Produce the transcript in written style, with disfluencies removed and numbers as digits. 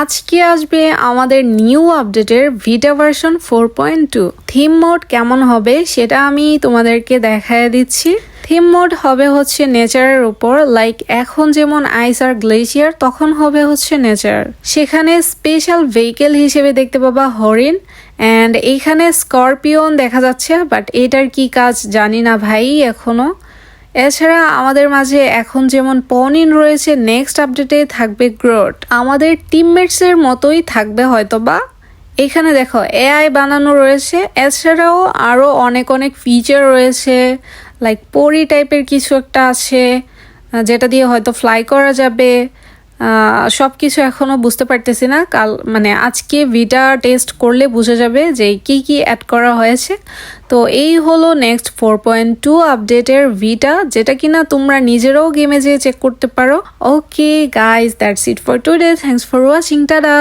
আজকে আসবে আমাদের নিউ আপডেটের ভিটা ভার্সন 4.2। থিম মোড কেমন হবে সেটা আমি তোমাদেরকে দেখায় দিচ্ছি। থিম মোড হবে হচ্ছে নেচারের উপর, লাইক এখন যেমন আইস আর গ্লেশিয়ার, তখন হবে হচ্ছে নেচার। সেখানে স্পেশাল ভেহিকেল হিসেবে দেখতে পাবা হরিণ, অ্যান্ড এইখানে স্করপিয়ন দেখা যাচ্ছে, বাট এটার কি কাজ জানি না ভাই এখনো। এছাড়া আমাদের মাঝে এখন যেমন পনিন রয়েছে, নেক্সট আপডেটে থাকবে গ্রোট। আমাদের টিমমেটসের মতোই থাকবে হয়তোবা। এখানে দেখো এআই বানানো রয়েছে, এছাড়াও আরও অনেক অনেক ফিচার রয়েছে, লাইক পরি টাইপের কিছু একটা আছে যেটা দিয়ে হয়তো ফ্লাই করা যাবে। সব কিছু এখনও বুঝতে পারতেছি না, আজকে ভিটা টেস্ট করলে বোঝা যাবে যে কি কি অ্যাড করা হয়েছে। তো এই হলো নেক্সট 4.2 আপডেটের ভিটা, যেটা কিনা তোমরা নিজেরাও গেমে যেয়ে চেক করতে পারো। Okay guys, that's it for today, thanks for watching, tata.